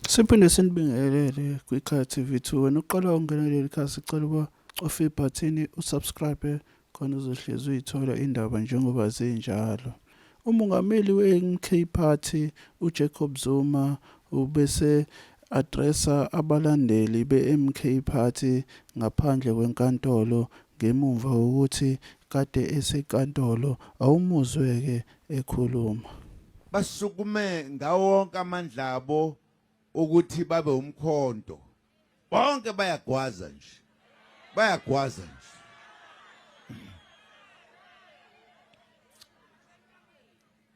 Siphinde sinibingelele kwikhaya TV2 wena uqala ukungena leli khaya sicela ukuba ufe ibhathini usubscribe khona uzohlezi uyithola indaba njengoba zinjalo. Umongameli we-MK Party uJacob Zuma ubese addressa abalandeli be-MK Party ngaphandle kwenkantolo ngemuva kokuthi kade esenkantolo awumuzweke ekhuluma. Basukume ngawo wonke amandla abo ukuthi babe umkhonto. Bonke bayagwaza nje. Bayagwaza nje.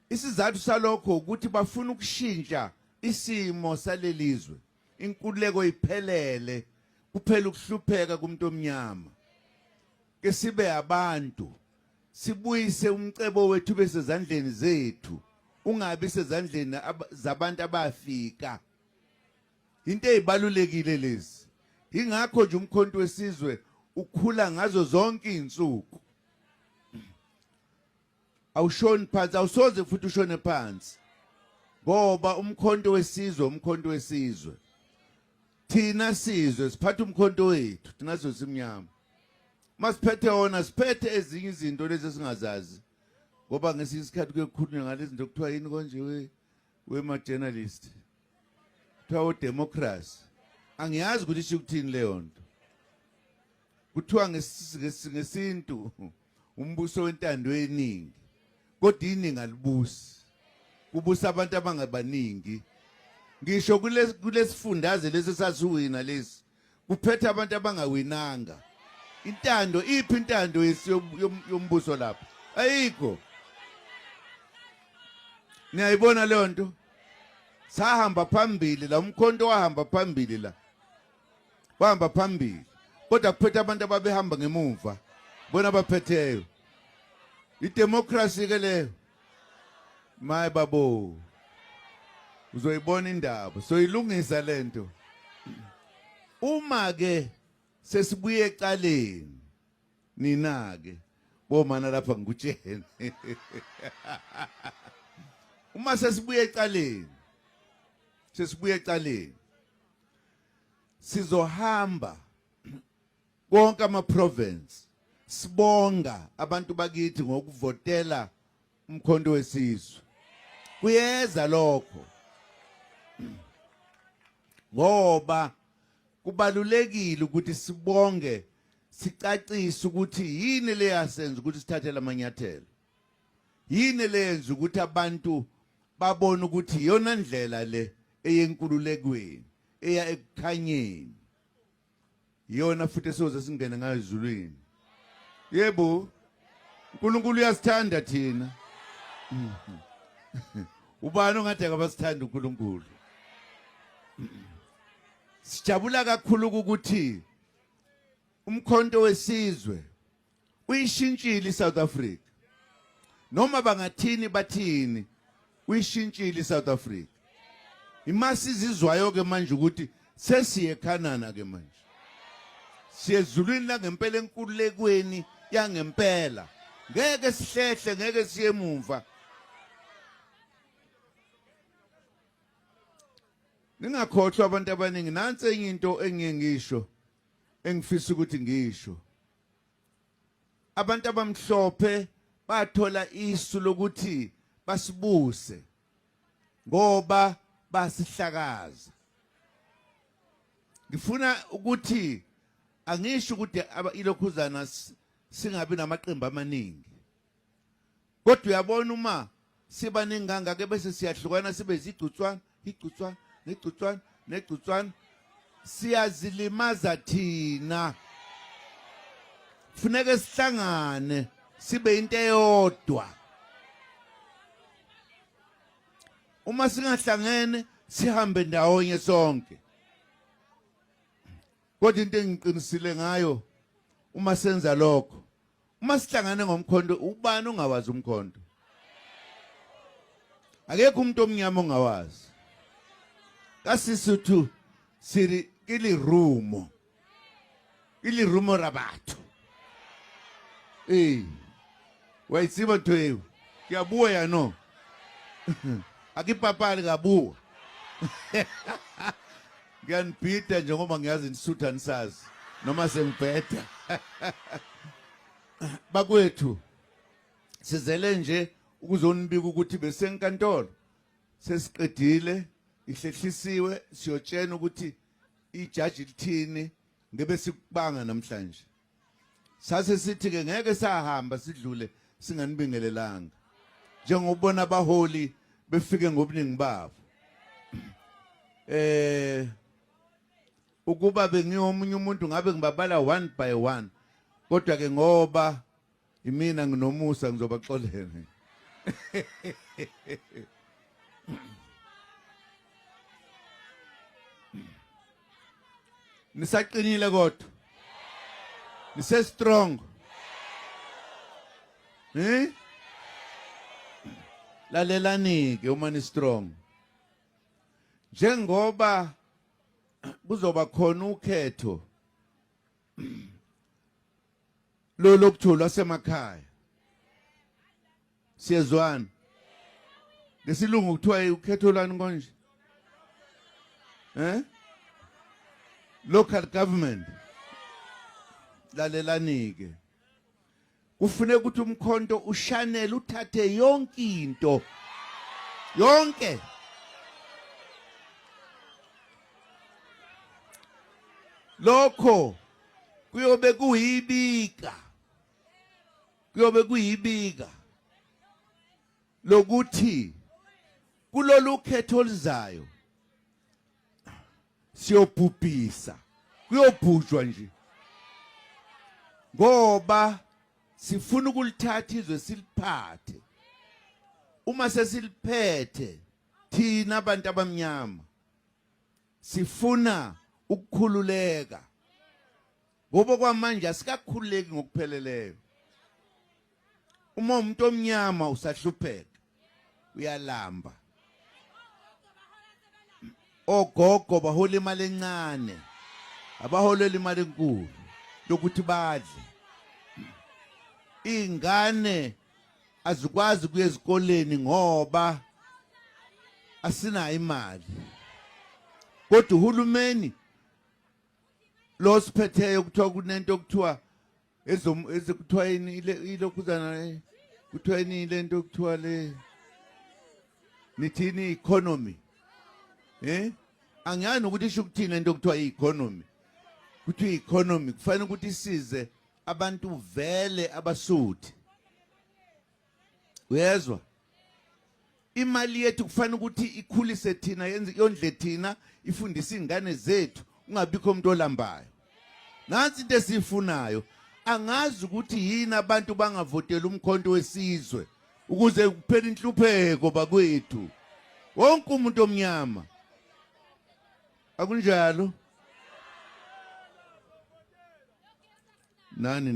Isizathu salokho ukuthi bafuna ukushintsha isimo salelizwe. Inkululeko iphelele, kuphela ukuhlupheka kumuntu omnyama. Ke sibe abantu, sibuyise umcebo wethu besezandleni zethu. Ungabi sezandleni zabantu abafika. Into ezibalulekile lezi. Ingakho nje umkhonto wesizwe ukhula ngazo zonke izinsuku. Awushoni phansi, awusoze futhi ushone phansi. Ngoba umkhonto wesizwe. Thina sizwe siphatha umkhonto wethu, thina sosimnyama. Masiphethe wona, siphethe ezinye izinto lezi singazazi. Ngoba ngesinye isikhathi kuyokhulunywa ngalezi zinto kuthiwa yini konje wema journalist. Kuthiwa democracy. Angiyazi ukuthi isho ukuthini leyo nto. Kuthiwa ngesintu umbuso wentando yeningi. Kodwa iningi alibusi. Kubusa abantu abangabaningi. Ngisho kulesifundaze lesi sasiwina lesi. Kuphethe abantu abangawinanga. Intando, iphi intando yombuso lapha? Ayikho. Niyayibona leyo nto? Sahamba phambili la umkhonto wahamba phambili la. Wahamba phambili. Kodwa kuphethe abantu ababehamba ngemuva. Bona baphetheyo. Idemocracy ke leyo. My babo. Uzoyibona indaba. Soyilungisa lento. Uma ke sesibuye ecaleni nina ke bomana lapha ngikutshene. Uma sesibuye ecaleni sizohamba konke ama-province sibonga abantu bakithi ngokuvotela umkhonto wesizwe. Kuyeza lokho ngoba kubalulekile ukuthi sibonge sicacise ukuthi yini le yasenza ukuthi sithathele amanyathelo. Yini leyenza ukuthi abantu babone ukuthi yona ndlela le eyenkululekweni eya ekukhanyeni. Yona futhi soze singene ngayo ezulwini. Yebo. uNkulunkulu uyasithanda thina. Ubani ongathi akabasithanda uNkulunkulu? Sijabula kakhulu ukuthi umkhonto wesizwe uyishintshile iSouth Africa. Noma bangathini bathini uyishintshile iSouth Africa. Imasizizwayo ke manje ukuthi sesiye eKhanana ke manje. Siyezulwini la ngempela enkululekweni yangempela. Ngeke sihlehle, ngeke siye emuva. Ningakhohlwa abantu abaningi, nansi enye into engiyengisho engifisa ukuthi ngisho. Abantu abamhlophe bathola isu lokuthi basibuse ngoba basihlakaza. Ngifuna ukuthi angisho ukuthi ilokhuzana singabi namaqembu amaningi. Kodwa uyabona uma siba ninganga ke bese siyahlukana sibe igcutswana, negcutswana siyazilimaza thina. Kufuneka sihlangane sibe into eyodwa. Uma singahlangene sihambe ndawonye sonke. Kodwa into engiqinisile ngayo uma senza lokho, uma sihlangane ngomkhonto, ubani ongawazi umkhonto? Akekho umuntu omnyama ongawazi. Kasisuthu siri kilirumo rabatho. Wayitsiba ntweyo. Kuyabuya no. Akipapali kabuwa. Ngiyanibhida njengoba ngiyazi nisutha anisazi noma sengibheda. Bakwethu sizele nje ukuzonibika ukuthi besenkantolo sesiqedile ihlehlisiwe siyotshena ukuthi ijaji lithini ngebe sikubanga namhlanje. Sase sithi ke ngeke sahamba sidlule singanibingelelanga. Njengobona abaholi befike ngobuningi babo. Ukuba bengiyomunye umuntu ngabe ngibabala one by one. Kodwa ke ngoba imina nginomusa ngizobaxolela. Nisaqinile kodwa. Nise strong. Lalelani ke uma ni strong. Njengoba kuzoba khona ukhetho lo lokuthola semakhaya. Siyezwana. Ngesilungu kuthiwa ukhetho lani konje? Local government. Lalelani ke. Kufuneka ukuthi umkhonto ushanele uthathe yonke into. Yonke. Lokho kuyobe kuyibika. Kuyobe kuyibika. Lokuthi kulolu khetho oluzayo siyobhubhisa. Kuyobhujwa nje. Ngoba sifuna ukulithatha izwe siliphathe. Uma sesiliphethe thina abantu abamnyama sifuna ukukhululeka. Ngoba kwamanje asikakhululeki ngokupheleleyo. Uma umuntu omnyama usahlupheka uyalamba. Ogogo bahola imali encane. Abaholela imali enkulu lokuthi badle. Ingane azikwazi kuya ezikoleni ngoba asinayo imali. Kodwa uhulumeni lo siphetheyo kuthiwa kunento okuthiwa ezokuthiwa ilokhuzana kuthiwa ile nto okuthiwa le nithini economy. Angiyani ukuthi isho ukuthini into okuthiwa i-economy. Kuthi i-economy kufanele ukuthi isize abantu vele abasuthi. Uyezwa? Imali yethu kufanele ukuthi ikhulise thina yenze yondle thina ifundise izingane zethu ungabikho umuntu olambayo. Nansi into esifunayo. Angazi ukuthi yini abantu bangavotela umkhonto wesizwe ukuze kuphele inhlupheko bakwethu. Wonke umuntu omnyama. Akunjalo? Nani